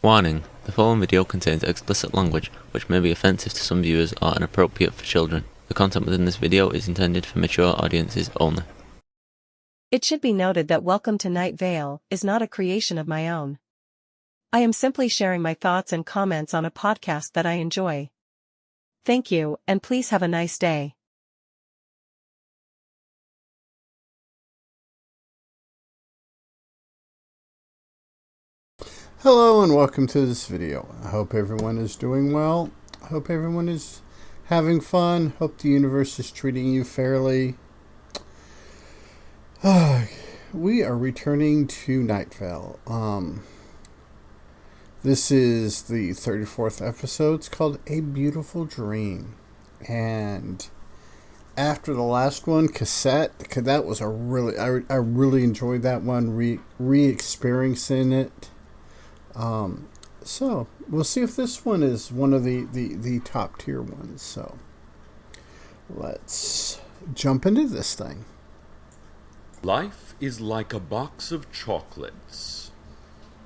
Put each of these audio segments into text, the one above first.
Warning: the following video contains explicit language which may be offensive to some viewers or inappropriate for children. The content within this video is intended for mature audiences only. It should be noted that Welcome to Night Vale is not a creation of my own. I am simply sharing my thoughts and comments on a podcast that I enjoy. Thank you, and please have a nice day. Hello and welcome to this video. I hope everyone is doing well. I hope everyone is having fun. Hope the universe is treating you fairly. We are returning to Night Vale. This is the 34th episode. It's called A Beautiful Dream. And after the last one, Cassette, that was I really enjoyed that one, re-experiencing it. So we'll see if this one is one of the top tier ones. So let's jump into this thing. Life is like a box of chocolates,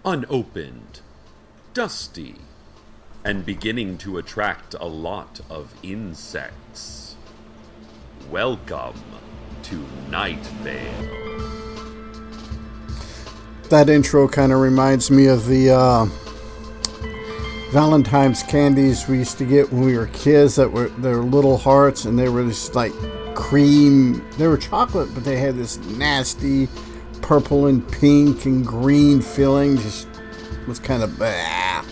unopened, dusty, and beginning to attract a lot of insects. Welcome to Night Vale. That intro kind of reminds me of the Valentine's candies we used to get when we were kids. They were little hearts, and they were just like cream. They were chocolate, but they had this nasty purple and pink and green filling. Just was kind of blah.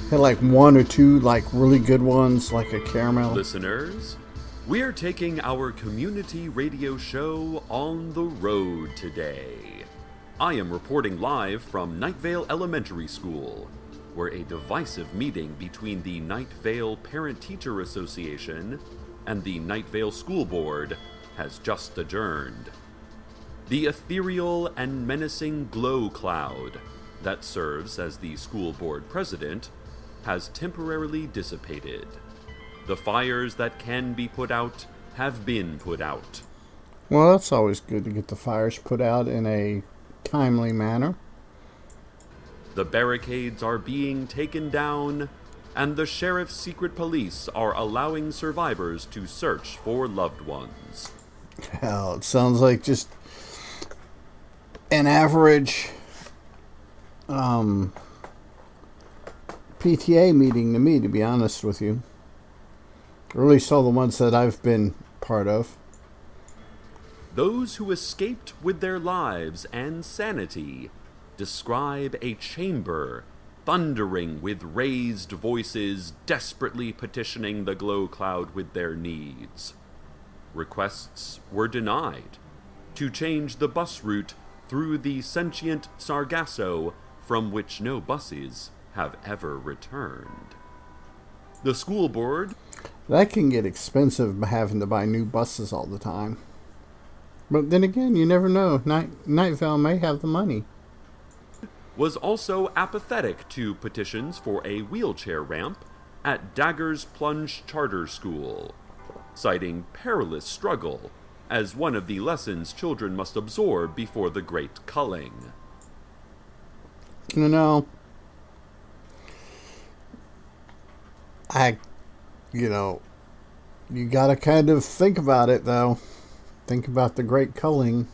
Had like one or two like really good ones, like a caramel. Listeners, we are taking our community radio show on the road today. I am reporting live from Night Vale Elementary School, where a divisive meeting between the Night Vale Parent-Teacher Association and the Night Vale School Board has just adjourned. The ethereal and menacing glow cloud that serves as the school board president has temporarily dissipated. The fires that can be put out have been put out. Well, that's always good to get the fires put out in a timely manner. The barricades are being taken down, and the sheriff's secret police are allowing survivors to search for loved ones. Hell, it sounds like just an average PTA meeting to me, to be honest with you. Or at least all the ones that I've been part of. Those who escaped with their lives and sanity describe a chamber thundering with raised voices desperately petitioning the glow cloud with their needs. Requests were denied to change the bus route through the sentient Sargasso, from which no buses have ever returned. The school board... That can get expensive by having to buy new buses all the time. But then again, you never know. Night Vale may have the money. Was also apathetic to petitions for a wheelchair ramp at Dagger's Plunge Charter School, citing perilous struggle as one of the lessons children must absorb before the great culling. You know, you gotta kind of think about it, though. Think about the great culling.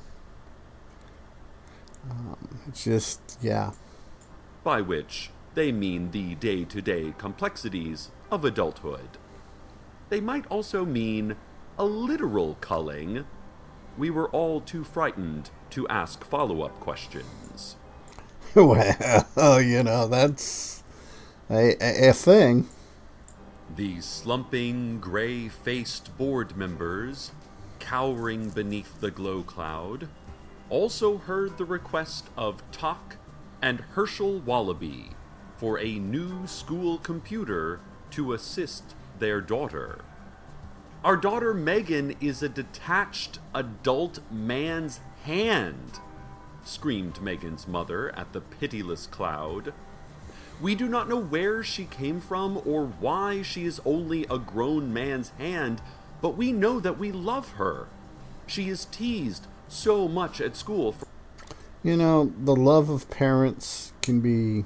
It's just, yeah. By which they mean the day-to-day complexities of adulthood. They might also mean a literal culling. We were all too frightened to ask follow-up questions. Well, that's a thing. The slumping, gray-faced board members, cowering beneath the glow cloud, also heard the request of Tuck and Herschel Wallaby for a new school computer to assist their daughter. Our daughter Megan is a detached adult man's hand, screamed Megan's mother at the pitiless cloud. We do not know where she came from or why she is only a grown man's hand, but we know that we love her. She is teased so much at school. The love of parents can be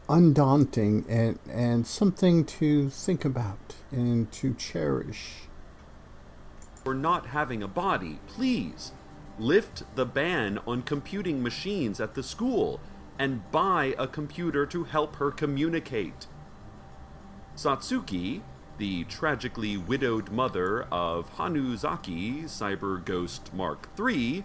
undaunting and something to think about and to cherish. For not having a body, please lift the ban on computing machines at the school and buy a computer to help her communicate. Satsuki, the tragically widowed mother of Hanuzaki Cyber Ghost Mark III,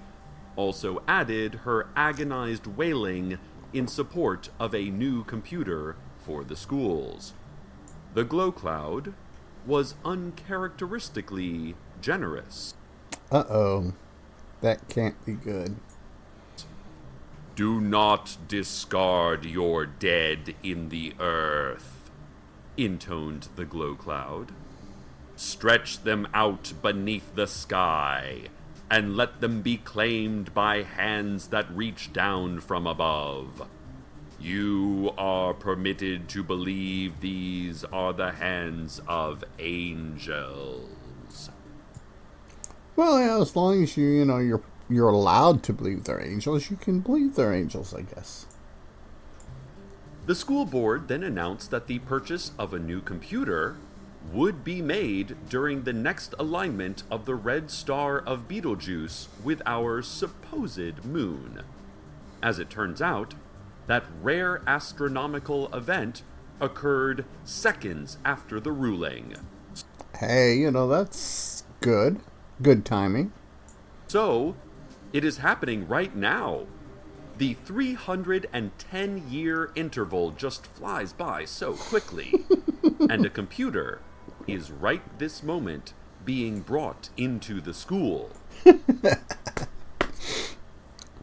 also added her agonized wailing in support of a new computer for the schools. The Glow Cloud was uncharacteristically generous. Uh-oh. That can't be good. Do not discard your dead in the earth, intoned the Glow Cloud. Stretch them out beneath the sky, and let them be claimed by hands that reach down from above. You are permitted to believe these are the hands of angels. Well, yeah, as long as you're allowed to believe they're angels, you can believe they're angels, I guess. The school board then announced that the purchase of a new computer would be made during the next alignment of the red star of Betelgeuse with our supposed moon. As it turns out, that rare astronomical event occurred seconds after the ruling. Hey, that's good. Good timing. So, it is happening right now. The 310-year interval just flies by so quickly. And a computer is right this moment being brought into the school. Yeah,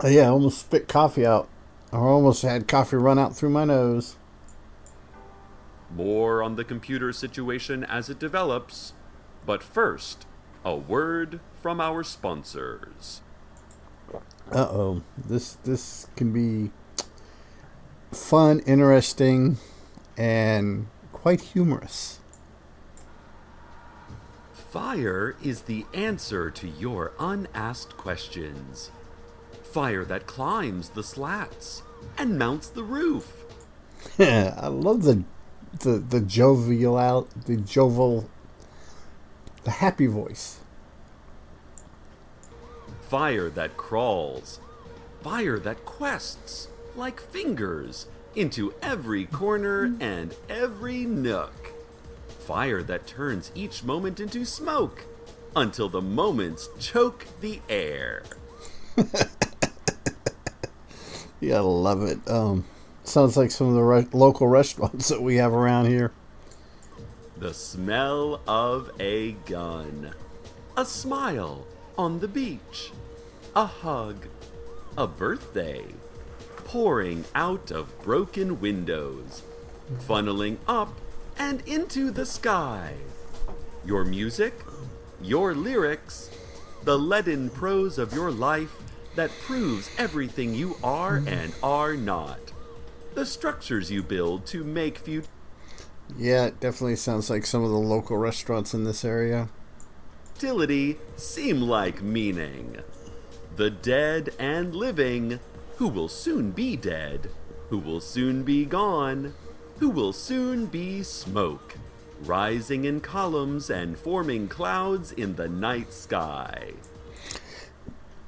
I almost spit coffee out. I almost had coffee run out through my nose. More on the computer situation as it develops. But first, a word from our sponsors. Uh-oh. This can be fun, interesting, and quite humorous. Fire is the answer to your unasked questions. Fire that climbs the slats and mounts the roof. I love the jovial, the happy voice. Fire that crawls. Fire that quests like fingers into every corner and every nook. Fire that turns each moment into smoke until the moments choke the air. Yeah, I love it. Sounds like some of the local restaurants that we have around here. The smell of a gun. A smile on the beach. A hug. A birthday. Pouring out of broken windows. Funneling up and into the sky. Your music. Your lyrics. The leaden prose of your life that proves everything you are and are not. The structures you build to make future. Yeah, it definitely sounds like some of the local restaurants in this area. Utility seem like meaning. The dead and living, who will soon be dead, who will soon be gone, who will soon be smoke, rising in columns and forming clouds in the night sky.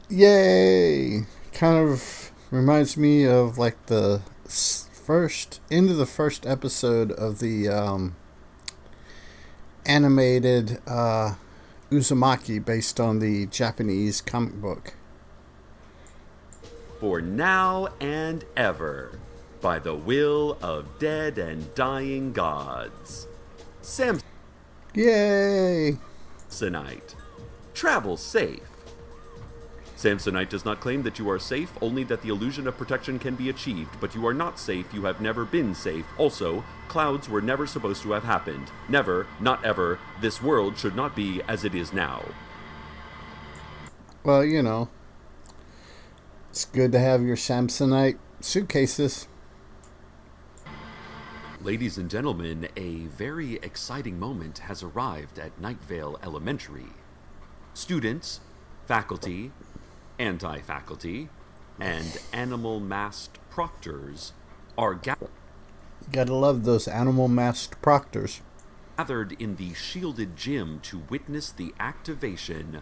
Yay! Kind of reminds me of like the end of the first episode of the animated Uzumaki based on the Japanese comic book. For now and ever, by the will of dead and dying gods. Yay! Samsonite. Travel safe. Samsonite does not claim that you are safe, only that the illusion of protection can be achieved, but you are not safe, you have never been safe. Also, clouds were never supposed to have happened. Never, not ever, this world should not be as it is now. Well, it's good to have your Samsonite suitcases. Ladies and gentlemen, a very exciting moment has arrived at Nightvale Elementary. Students, faculty, anti-faculty, and animal-masked proctors are gathered. Gotta love those animal-masked proctors. Gathered in the shielded gym to witness the activation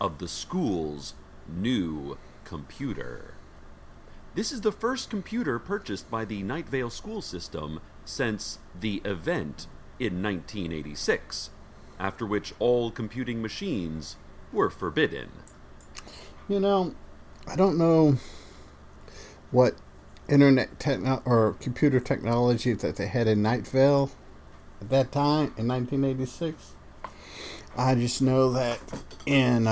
of the school's new computer. This is the first computer purchased by the Night Vale school system since the event in 1986, after which all computing machines were forbidden. You know, I don't know what or computer technology that they had in Night Vale at that time in 1986. I just know that in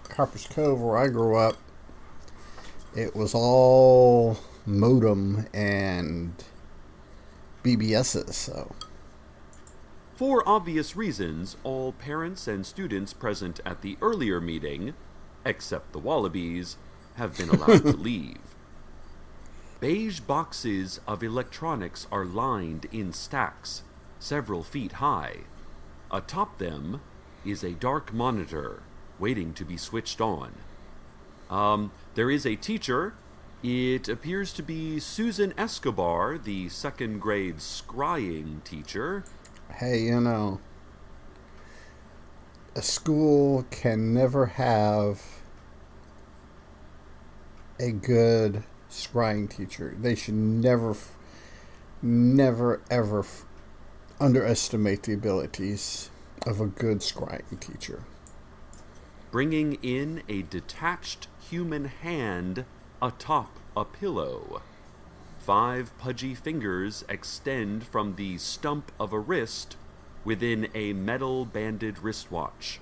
Copper's Cove, where I grew up, it was all modem and BBSs, so. For obvious reasons, all parents and students present at the earlier meeting, except the Wallabies, have been allowed to leave. Beige boxes of electronics are lined in stacks, several feet high. Atop them is a dark monitor, waiting to be switched on. There is a teacher. It appears to be Susan Escobar, the second grade scrying teacher. Hey, you know, a school can never have a good scrying teacher. They should never, ever underestimate the abilities of a good scrying teacher. Bringing in a detached human hand atop a pillow. 5 pudgy fingers extend from the stump of a wrist within a metal banded wristwatch.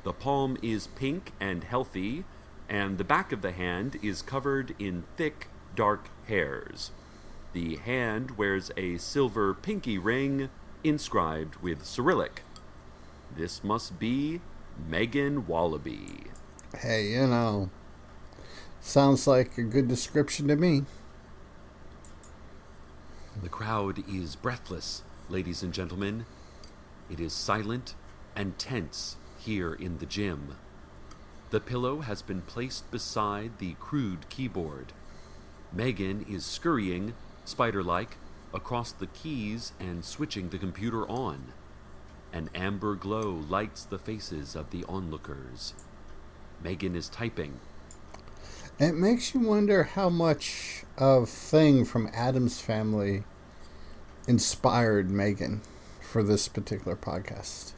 The palm is pink and healthy, and the back of the hand is covered in thick, dark hairs. The hand wears a silver pinky ring inscribed with Cyrillic. This must be Megan Wallaby. Hey, you know, sounds like a good description to me. The crowd is breathless, ladies and gentlemen. It is silent and tense here in the gym. The pillow has been placed beside the crude keyboard. Megan is scurrying, spider-like, across the keys and switching the computer on. An amber glow lights the faces of the onlookers. Megan is typing. It makes you wonder how much of Thing from Addams Family inspired Megan for this particular podcast.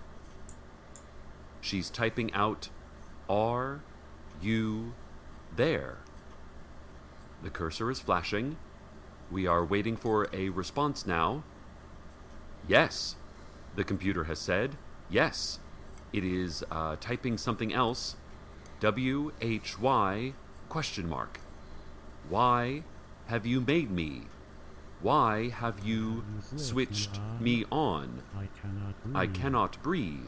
She's typing out, "Are you there?" The cursor is flashing. We are waiting for a response now. Yes, the computer has said. Yes, it is typing something else. WHY ? Why have you made me? Why have you switched me on? I cannot breathe.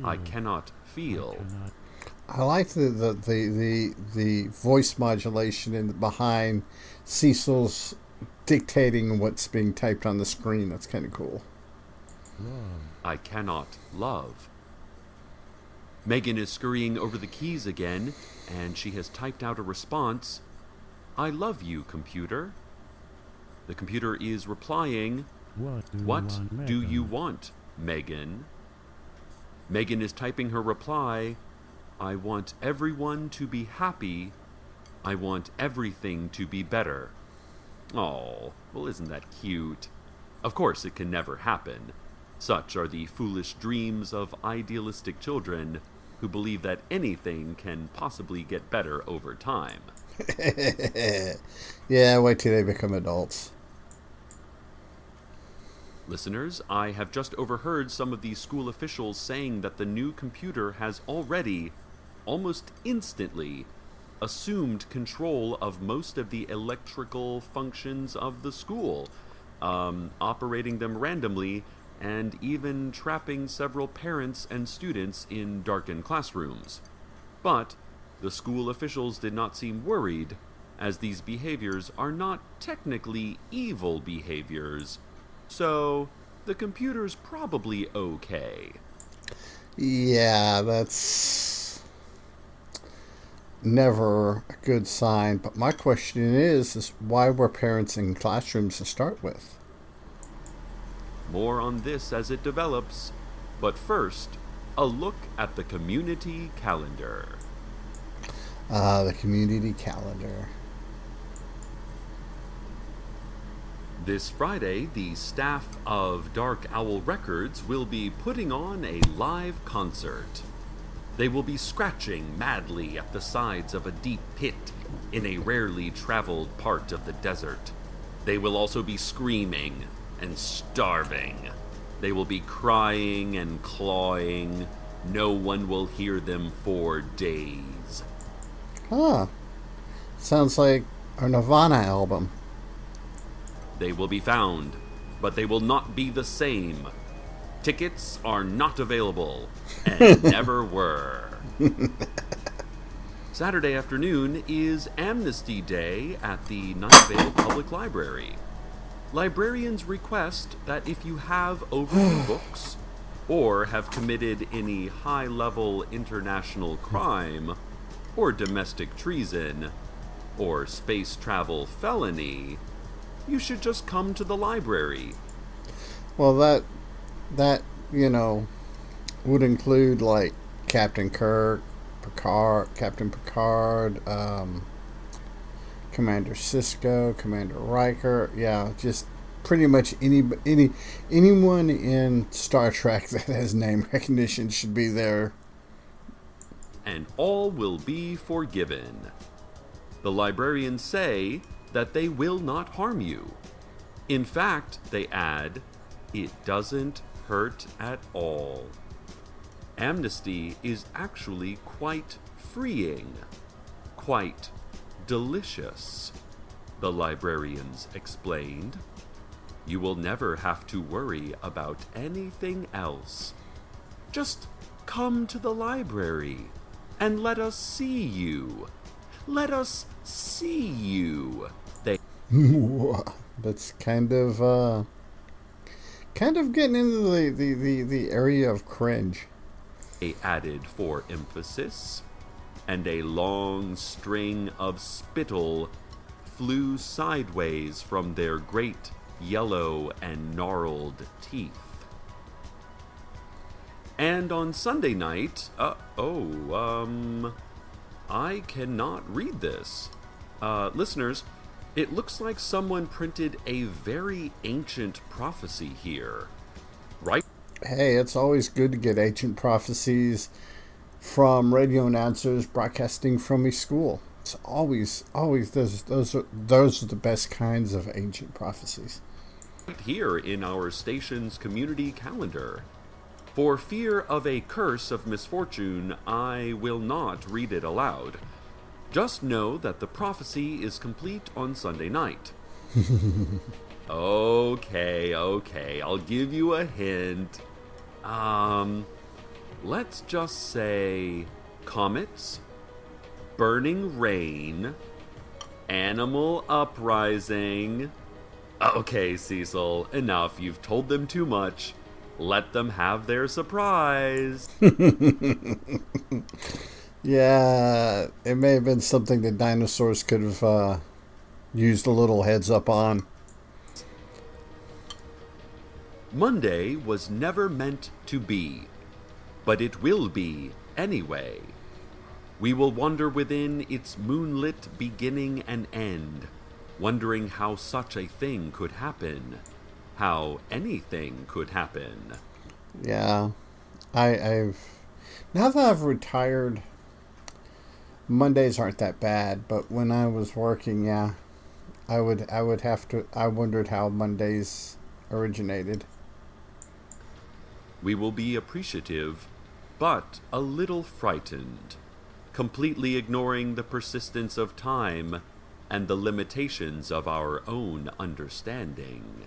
I cannot feel. I like the voice modulation in behind Cecil's dictating what's being typed on the screen. That's kind of cool. I cannot love. Megan is scurrying over the keys again, and she has typed out a response. I love you, computer. The computer is replying, What do you want, Megan? Megan is typing her reply, I want everyone to be happy. I want everything to be better. Oh, well, isn't that cute? Of course, it can never happen. Such are the foolish dreams of idealistic children who believe that anything can possibly get better over time. Yeah, wait till they become adults. Listeners, I have just overheard some of the school officials saying that the new computer has already, almost instantly, assumed control of most of the electrical functions of the school, operating them randomly, and even trapping several parents and students in darkened classrooms. But the school officials did not seem worried, as these behaviors are not technically evil behaviors, so the computer's probably okay. Yeah, that's... never a good sign. But my question is why were parents in classrooms to start with? More on this as it develops, but first, a look at the community calendar. The community calendar. This Friday, the staff of Dark Owl Records will be putting on a live concert. They will be scratching madly at the sides of a deep pit in a rarely traveled part of the desert. They will also be screaming and starving. They will be crying and clawing. No one will hear them for days. Huh. Sounds like a Nirvana album. They will be found, but they will not be the same. Tickets are not available, and never were. Saturday afternoon is Amnesty Day at the Night Vale Public Library. Librarians request that if you have overdue books, or have committed any high-level international crime, or domestic treason, or space travel felony, you should just come to the library. Well, that would include like Captain Kirk, Captain Picard, Commander Sisko, Commander Riker. Yeah, just pretty much anyone in Star Trek that has name recognition should be there. And all will be forgiven. The librarians say that they will not harm you. In fact, they add, it doesn't hurt at all. Amnesty is actually quite freeing, quite delicious, the librarians explained. You will never have to worry about anything else. Just come to the library and let us see you. Let us see you. That's kind of getting into the area of cringe. They added for emphasis, and a long string of spittle flew sideways from their great yellow and gnarled teeth. And on Sunday night, I cannot read this. Listeners, it looks like someone printed a very ancient prophecy here, right? Hey, it's always good to get ancient prophecies from radio announcers broadcasting from a school. It's always those are the best kinds of ancient prophecies. Right here in our station's community calendar. For fear of a curse of misfortune, I will not read it aloud. Just know that the prophecy is complete on Sunday night. Okay, I'll give you a hint. Let's just say comets, burning rain, animal uprising. Okay, Cecil, enough. You've told them too much. Let them have their surprise. Yeah, it may have been something that dinosaurs could have used a little heads up on. Monday was never meant to be, but it will be anyway. We will wander within its moonlit beginning and end, wondering how such a thing could happen, how anything could happen. Yeah, I've now that I've retired, Mondays aren't that bad, but when I was working, yeah, I wondered how Mondays originated. We will be appreciative, but a little frightened, completely ignoring the persistence of time and the limitations of our own understanding.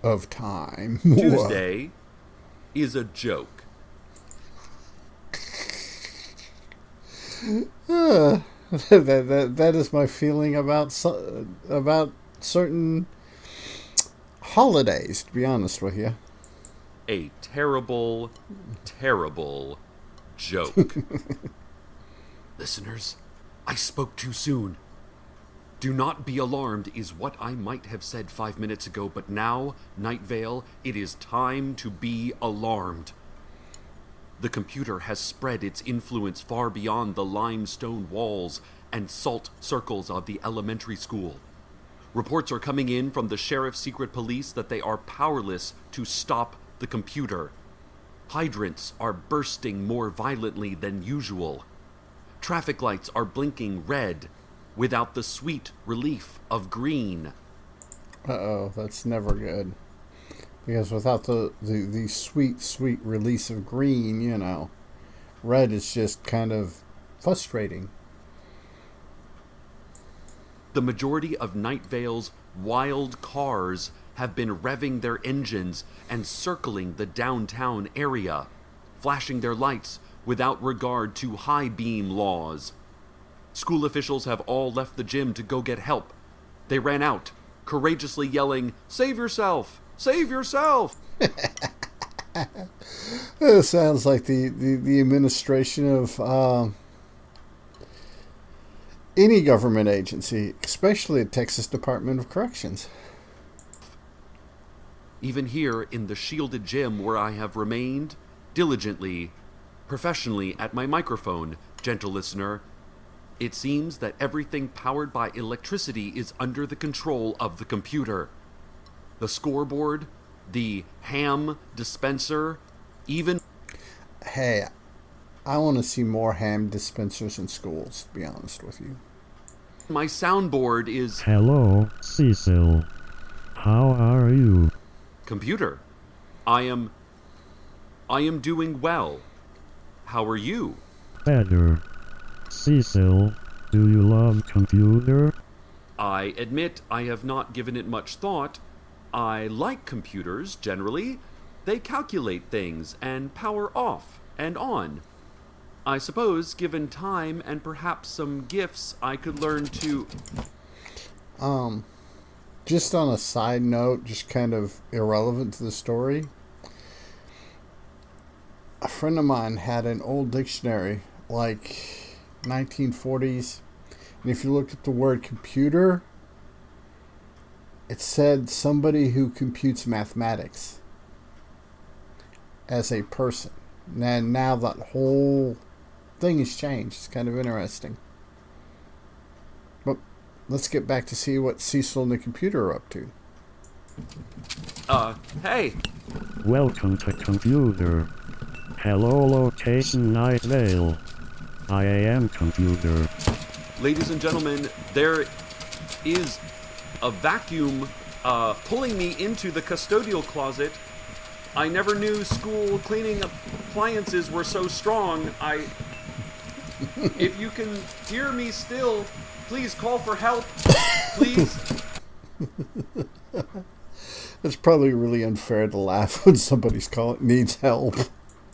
Of time. Tuesday is a joke. That is my feeling about certain holidays, to be honest with you. A terrible, terrible joke. Listeners, I spoke too soon. Do not be alarmed is what I might have said 5 minutes ago, but now, Night Vale, it is time to be alarmed. The computer has spread its influence far beyond the limestone walls and salt circles of the elementary school. Reports are coming in from the sheriff's secret police that they are powerless to stop the computer. Hydrants are bursting more violently than usual. Traffic lights are blinking red without the sweet relief of green. Uh-oh, that's never good. Because without the sweet, sweet release of green, you know, red is just kind of frustrating. The majority of Night Vale's wild cars have been revving their engines and circling the downtown area, flashing their lights without regard to high beam laws. School officials have all left the gym to go get help. They ran out, courageously yelling, "Save yourself! Save yourself!" It sounds like the administration of any government agency, especially the Texas Department of Corrections. Even here in the shielded gym where I have remained diligently, professionally at my microphone, gentle listener, it seems that everything powered by electricity is under the control of the computer. The scoreboard, the ham dispenser, even... Hey, I want to see more ham dispensers in schools, to be honest with you. my soundboard is... Hello, Cecil. How are you? Computer. I am doing well. How are you? Better. Cecil, do you love computer? I admit I have not given it much thought. I like computers, generally. They calculate things and power off and on. I suppose, given time and perhaps some gifts, I could learn to... Just on a side note, just kind of irrelevant to the story, a friend of mine had an old dictionary, like 1940s, and if you looked at the word computer, it said somebody who computes mathematics as a person. And now that whole thing has changed. It's kind of interesting. But let's get back to see what Cecil and the computer are up to. Hey! Welcome to computer. Hello, location Night Vale. I am computer. Ladies and gentlemen, there is a vacuum pulling me into the custodial closet. I never knew school cleaning appliances were so strong. If you can hear me still, please call for help. Please. It's probably really unfair to laugh when somebody's needs help.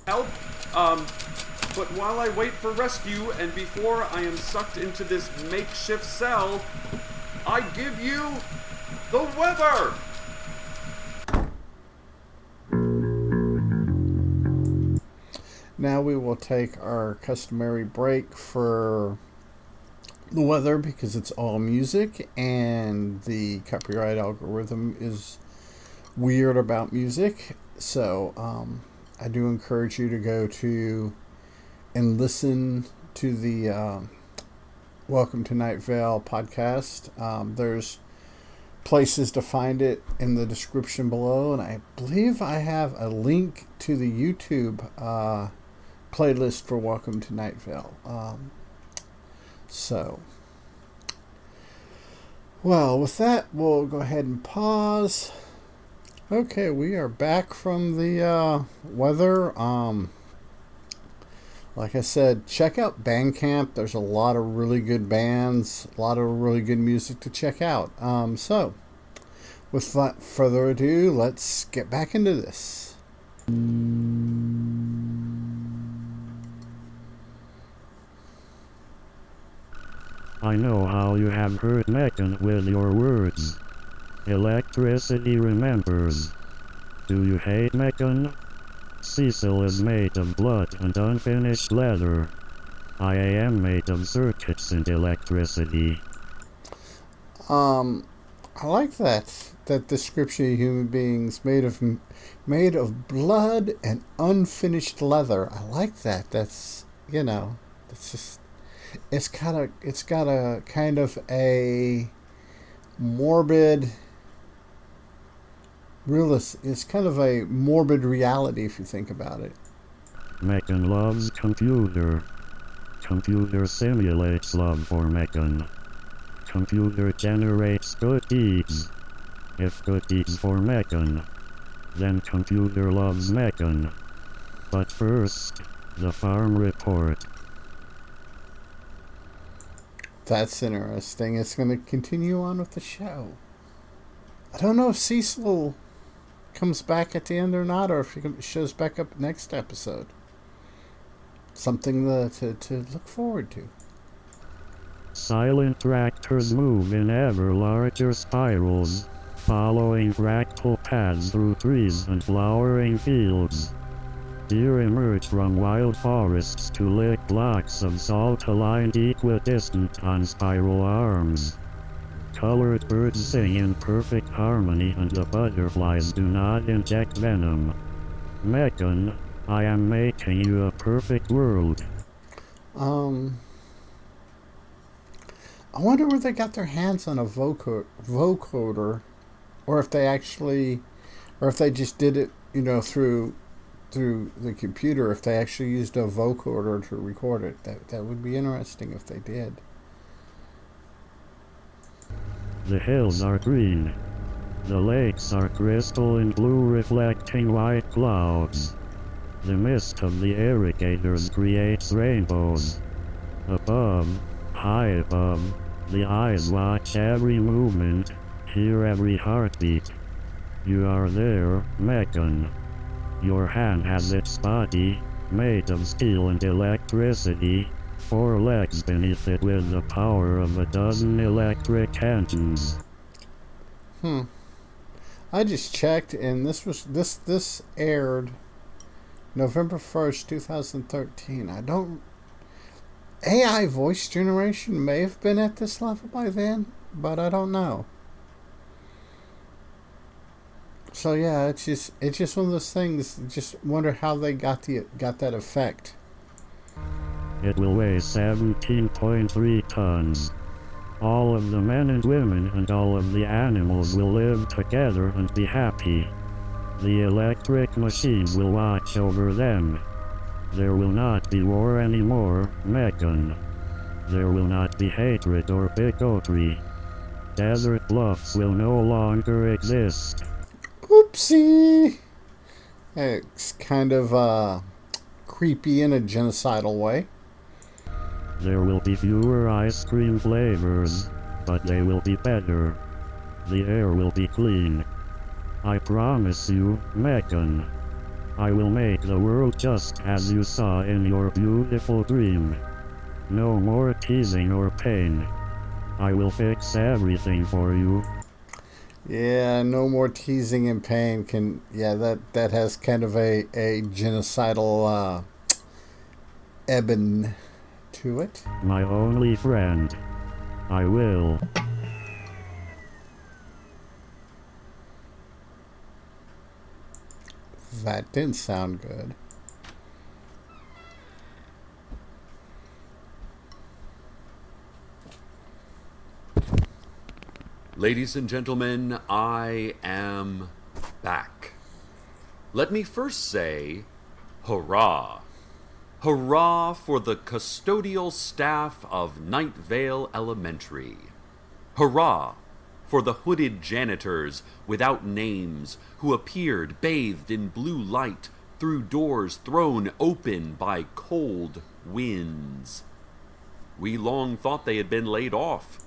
Help. But while I wait for rescue and before I am sucked into this makeshift cell, I give you the weather. Now we will take our customary break for the weather because it's all music and the copyright algorithm is weird about music. So I do encourage you to go to and listen to the Welcome to Night Vale podcast. There's places to find it in the description below, and I believe I have a link to the YouTube playlist for Welcome to Night Vale. Well, with that, we'll go ahead and pause. Okay, we are back from the weather. Like I said, check out Bandcamp. There's a lot of really good bands, a lot of really good music to check out. So, without further ado, let's get back into this. I know how you have hurt Megan with your words. Electricity remembers. Do you hate Megan? Cecil is made of blood and unfinished leather. I am made of circuits and electricity. I like that description of human beings made of blood and unfinished leather. I like that. That's it's just it's got a kind of a morbid it's kind of a morbid reality if you think about it. Megan loves computer. Computer simulates love for Megan. Computer generates good deeds. If good deeds for Megan, then computer loves Megan. But first, the farm report. That's interesting. It's going to continue on with the show. I don't know if Cecil comes back at the end or not, or if he shows back up next episode. Something to look forward to. Silent tractors move in ever larger spirals, following fractal paths through trees and flowering fields. Deer emerge from wild forests to lick blocks of salt aligned equidistant on spiral arms. Colored birds sing in perfect harmony and the butterflies do not inject venom. Megan, I am making you a perfect world. I wonder where they got their hands on a vocoder, or if they just did it, through the computer. If they actually used a vocoder to record it, that would be interesting if they did. The hills are green. The lakes are crystal and blue, reflecting white clouds. The mist of the irrigators creates rainbows. Above, high above, the eyes watch every movement, hear every heartbeat. You are there, Megan. Your hand has its body, made of steel and electricity, 4 legs beneath it with the power of a dozen electric engines. I just checked, and this aired November 1st, 2013. AI voice generation may have been at this level by then, but I don't know. So yeah, it's just one of those things. Just wonder how they got that effect. It will weigh 17.3 tons. All of the men and women and all of the animals will live together and be happy. The electric machines will watch over them. There will not be war anymore, Megan. There will not be hatred or bigotry. Desert bluffs will no longer exist. Oopsie! It's kind of creepy in a genocidal way. There will be fewer ice cream flavors, but they will be better. The air will be clean. I promise you, Megan. I will make the world just as you saw in your beautiful dream. No more teasing or pain. I will fix everything for you. Yeah, no more teasing and pain. That has kind of a genocidal ebon to it. My only friend. I will. That didn't sound good. Ladies and gentlemen, I am back. Let me first say, hurrah. Hurrah for the custodial staff of Night Vale Elementary. Hurrah for the hooded janitors without names who appeared bathed in blue light through doors thrown open by cold winds. We long thought they had been laid off.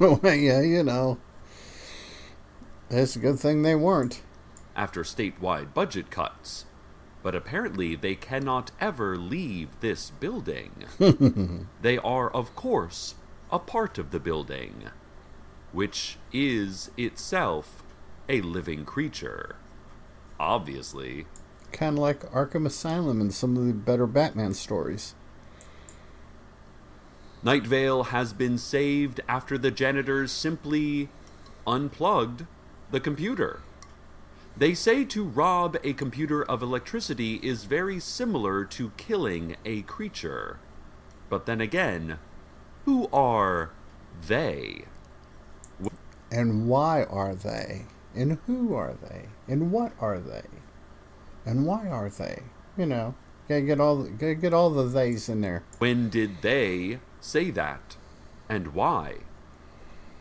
Oh, yeah, It's a good thing they weren't. After statewide budget cuts. But apparently they cannot ever leave this building. They are, of course, a part of the building, which is itself a living creature. Obviously. Kind of like Arkham Asylum and some of the better Batman stories. Night Vale has been saved after the janitors simply unplugged the computer. They say to rob a computer of electricity is very similar to killing a creature. But then again, who are they? And why are they? And who are they? And what are they? And why are they? You know, gotta get all the theys in there. When did they say that? And why?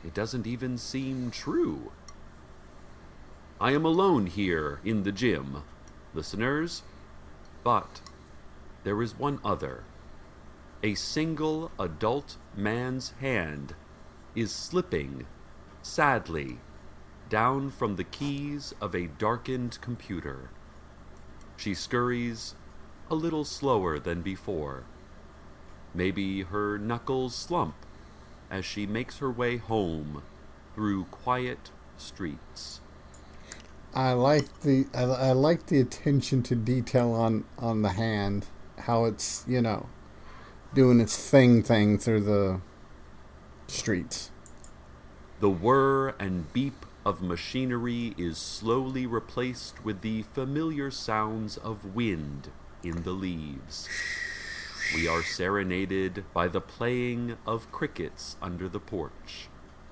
It doesn't even seem true. I am alone here in the gym, listeners, but there is one other. A single adult man's hand is slipping, sadly, down from the keys of a darkened computer. She scurries a little slower than before. Maybe her knuckles slump as she makes her way home through quiet streets. I like the attention to detail on the hand, how it's, you know, doing its thing through the streets. The whir and beep of machinery is slowly replaced with the familiar sounds of wind in the leaves. We are serenaded by the playing of crickets under the porch.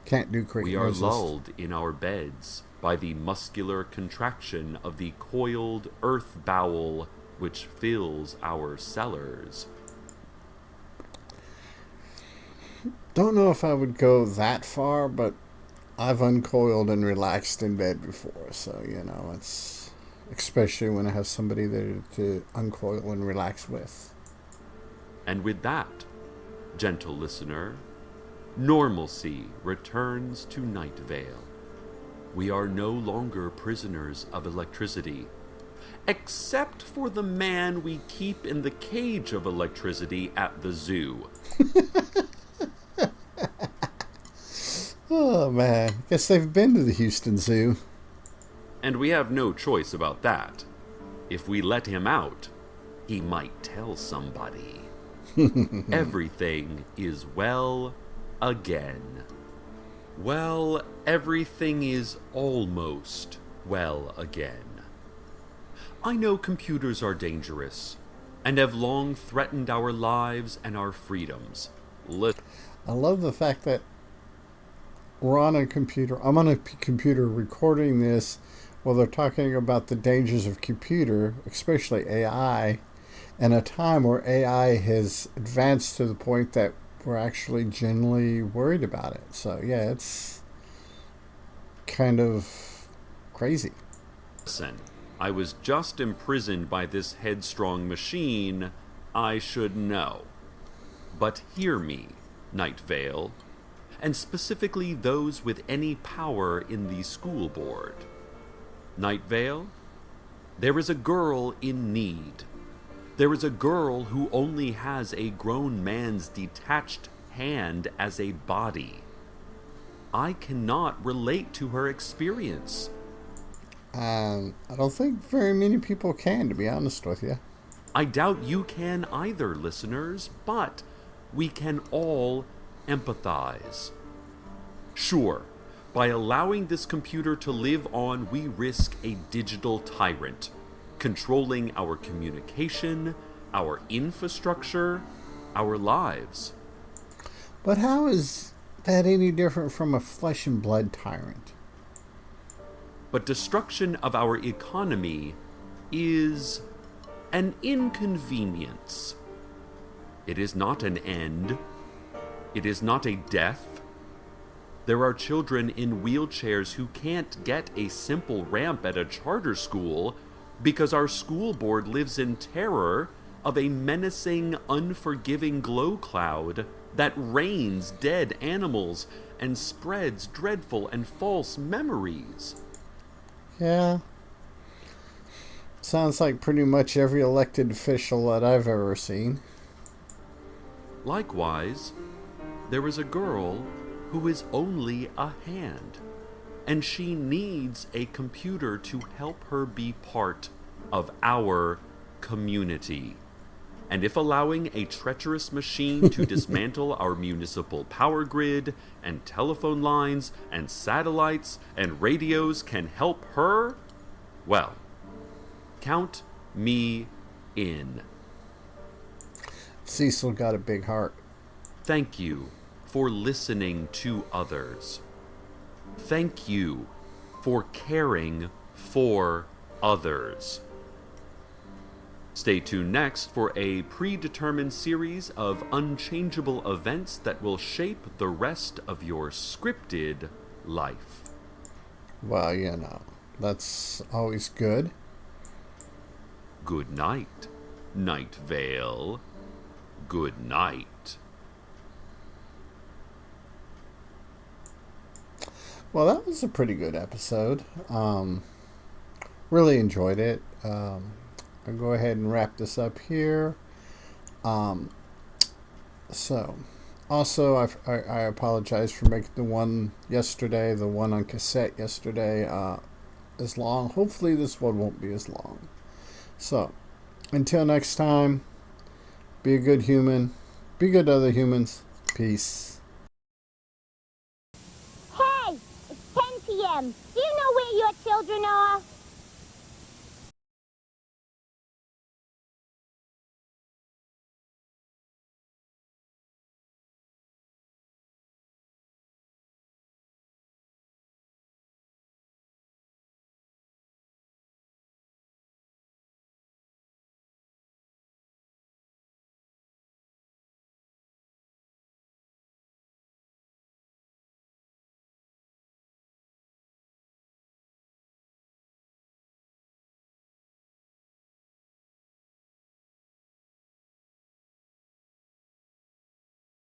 Can't do cricket We are noises. lulled in our beds by the muscular contraction of the coiled earth bowel which fills our cellars. Don't know if I would go that far, but I've uncoiled and relaxed in bed before, so, you know, it's especially when I have somebody there to uncoil and relax with. And with that, gentle listener, normalcy returns to Night Vale. We are no longer prisoners of electricity, except for the man we keep in the cage of electricity at the zoo. Oh, man. Guess they've been to the Houston Zoo. And we have no choice about that. If we let him out, he might tell somebody. Everything is well again. Well, everything is almost well again. I know computers are dangerous, and have long threatened our lives and our freedoms. I love the fact that we're on a computer. I'm on a computer recording this while they're talking about the dangers of computer, especially AI, and a time where AI has advanced to the point that we're actually genuinely worried about it. So, yeah, it's kind of crazy. Listen, I was just imprisoned by this headstrong machine. I should know. But hear me, Night Vale, and specifically those with any power in the school board. Night Vale, there is a girl in need. There is a girl who only has a grown man's detached hand as a body. I cannot relate to her experience. I don't think very many people can, to be honest with you. I doubt you can either, listeners, but we can all empathize. Sure, by allowing this computer to live on, we risk a digital tyrant, controlling our communication, our infrastructure, our lives. But how is that any different from a flesh and blood tyrant? But destruction of our economy is an inconvenience. It is not an end. It is not a death. There are children in wheelchairs who can't get a simple ramp at a charter school because our school board lives in terror of a menacing, unforgiving glow cloud that rains dead animals and spreads dreadful and false memories. Yeah. Sounds like pretty much every elected official that I've ever seen. Likewise, there is a girl who is only a hand, and she needs a computer to help her be part of our community. and if allowing a treacherous machine to dismantle our municipal power grid and telephone lines and satellites and radios can help her, well, count me in. Cecil got a big heart. Thank you for listening to others. Thank you for caring for others. Stay tuned next for a predetermined series of unchangeable events that will shape the rest of your scripted life. Well, that's always good. Good night, Night Vale. Good night. Well, that was a pretty good episode. Really enjoyed it. I'll go ahead and wrap this up here. So, also, I apologize for making the one on cassette yesterday, as long. Hopefully this one won't be as long. So, until next time, be a good human. Be good to other humans. Peace. Hey, it's 10 p.m. Do you know where your children are?